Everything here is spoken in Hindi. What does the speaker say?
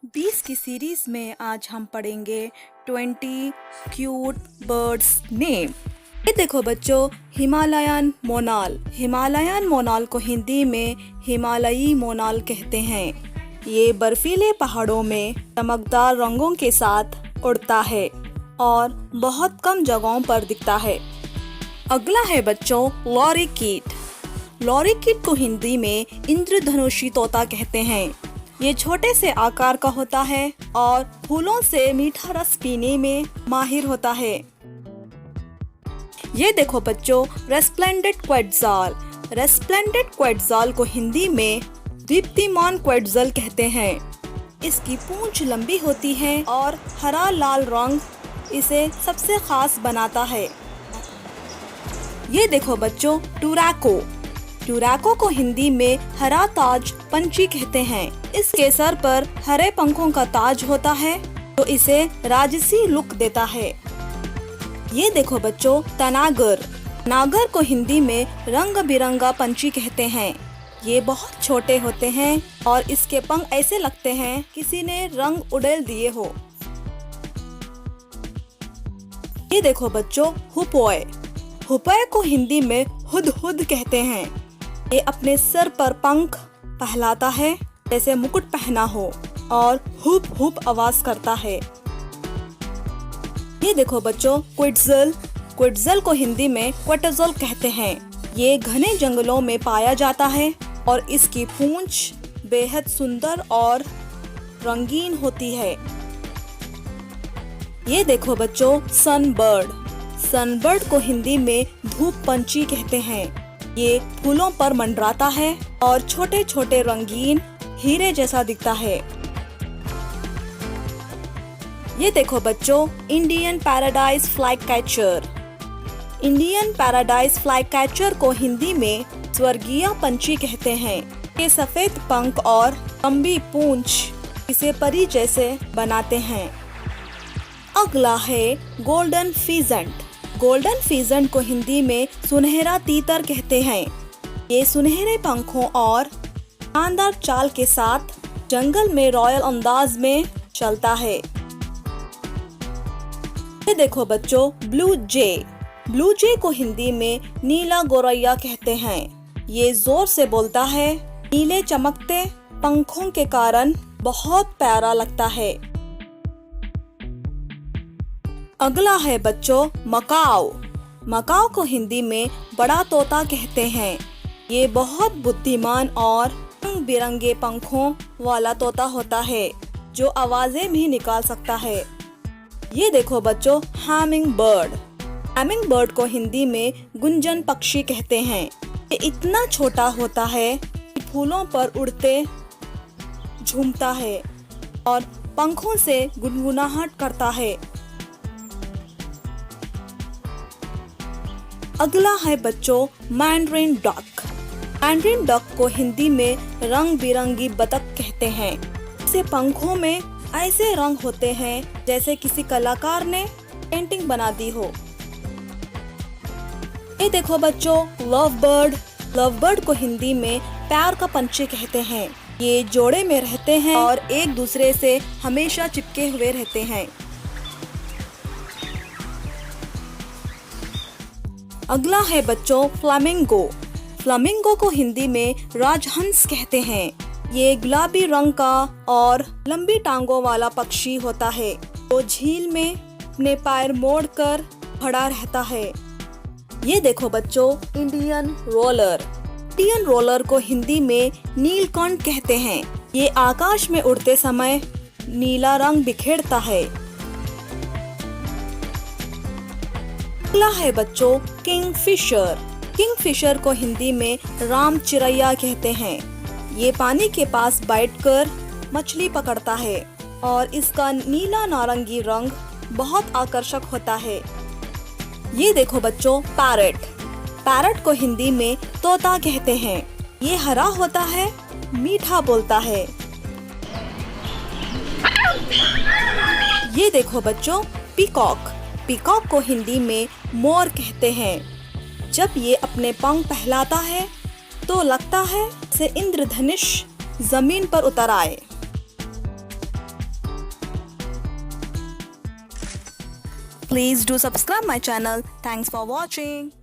20 की सीरीज में आज हम पढ़ेंगे 20 क्यूट बर्ड्स नेम। ये देखो बच्चों, हिमालयन मोनाल। हिमालयन मोनाल को हिंदी में हिमालयी मोनाल कहते हैं। ये बर्फीले पहाड़ों में चमकदार रंगों के साथ उड़ता है और बहुत कम जगहों पर दिखता है। अगला है बच्चों लॉरीकिट। लॉरीकिट को हिंदी में इंद्रधनुषी तोता कहते हैं। ये छोटे से आकार का होता है और फूलों से मीठा रस पीने में माहिर होता है। ये देखो बच्चों रेस्प्लेंडेंट क्वैटज़ाल। रेस्प्लेंडेंट क्वैटज़ाल को हिंदी में दीप्तिमान क्वैटज़ाल कहते हैं। इसकी पूंछ लंबी होती है और हरा लाल रंग इसे सबसे खास बनाता है। ये देखो बच्चों टुरैको। टुरैको को हिंदी में हरा ताज पंछी कहते हैं। इसके सर पर हरे पंखों का ताज होता है तो इसे राजसी लुक देता है। ये देखो बच्चों तनागर। नागर को हिंदी में रंग बिरंगा पंछी कहते हैं। ये बहुत छोटे होते हैं और इसके पंख ऐसे लगते हैं किसी ने रंग उड़ेल दिए हो। ये देखो बच्चों हुपॉय। हुपॉय को हिंदी में हुदहुद कहते हैं। ये अपने सर पर पंख फैलाता है जैसे मुकुट पहना हो और हुप हुप आवाज करता है। ये देखो बच्चों क्विट्ज़ल। क्विट्ज़ल को हिंदी में क्वेटज़ल कहते हैं। ये घने जंगलों में पाया जाता है और इसकी पूंछ बेहद सुंदर और रंगीन होती है। ये देखो बच्चों सनबर्ड। सनबर्ड को हिंदी में धूप पंछी कहते हैं। ये फूलों पर मंडराता है और छोटे छोटे रंगीन हीरे जैसा दिखता है। ये देखो बच्चों Indian paradise fly catcher. Indian paradise fly catcher को हिंदी में स्वर्गीय पंछी कहते हैं। ये सफेद पंख और लंबी पूंछ इसे परी जैसे बनाते हैं। अगला है गोल्डन फीजेंट। गोल्डन फीजेंट को हिंदी में सुनहरा तीतर कहते हैं। ये सुनहरे पंखों और शानदार चाल के साथ जंगल में रॉयल अंदाज में चलता है। ये देखो बच्चों ब्लू जे। ब्लू जे को हिंदी में नीला गोरैया कहते हैं। ये जोर से बोलता है। नीले चमकते पंखों के कारण बहुत प्यारा लगता है। अगला है बच्चों मकाओ। मकाओ को हिंदी में बड़ा तोता कहते हैं। ये बहुत बुद्धिमान और रंग बिरंगे पंखों वाला तोता होता है जो आवाजें भी निकाल सकता है। ये देखो बच्चों हैमिंग बर्ड। हैमिंग बर्ड को हिंदी में गुंजन पक्षी कहते हैं। ये इतना छोटा होता है कि फूलों पर उड़ते झूमता है और पंखों से गुनगुनाहट करता है। अगला है बच्चों मैंड्रिन डक। मैंड्रिन डक को हिंदी में रंग बिरंगी बतख कहते हैं। इसे पंखों में ऐसे रंग होते हैं जैसे किसी कलाकार ने पेंटिंग बना दी हो। ये देखो बच्चों लव बर्ड। लव बर्ड को हिंदी में प्यार का पंछी कहते हैं। ये जोड़े में रहते हैं और एक दूसरे से हमेशा चिपके हुए रहते हैं। अगला है बच्चों फ्लामिंगो। फ्लामिंगो को हिंदी में राजहंस कहते हैं। ये गुलाबी रंग का और लंबी टांगों वाला पक्षी होता है जो झील में अपने पैर मोड़कर खड़ा रहता है। ये देखो बच्चों इंडियन रोलर। इंडियन रोलर को हिंदी में नीलकंठ कहते हैं। ये आकाश में उड़ते समय नीला रंग बिखेरता है। अगला है बच्चों किंगफिशर। किंगफिशर को हिंदी में राम चिरैया कहते हैं। ये पानी के पास बैठकर मछली पकड़ता है और इसका नीला नारंगी रंग बहुत आकर्षक होता है। ये देखो बच्चों पैरट। पैरट को हिंदी में तोता कहते हैं। ये हरा होता है, मीठा बोलता है। ये देखो बच्चों पीकॉक। पीकॉक को हिंदी में मोर कहते हैं। जब ये अपने पंख फैलाता है तो लगता है जैसे इंद्रधनुष जमीन पर उतर आए। Please do subscribe my channel. Thanks for watching.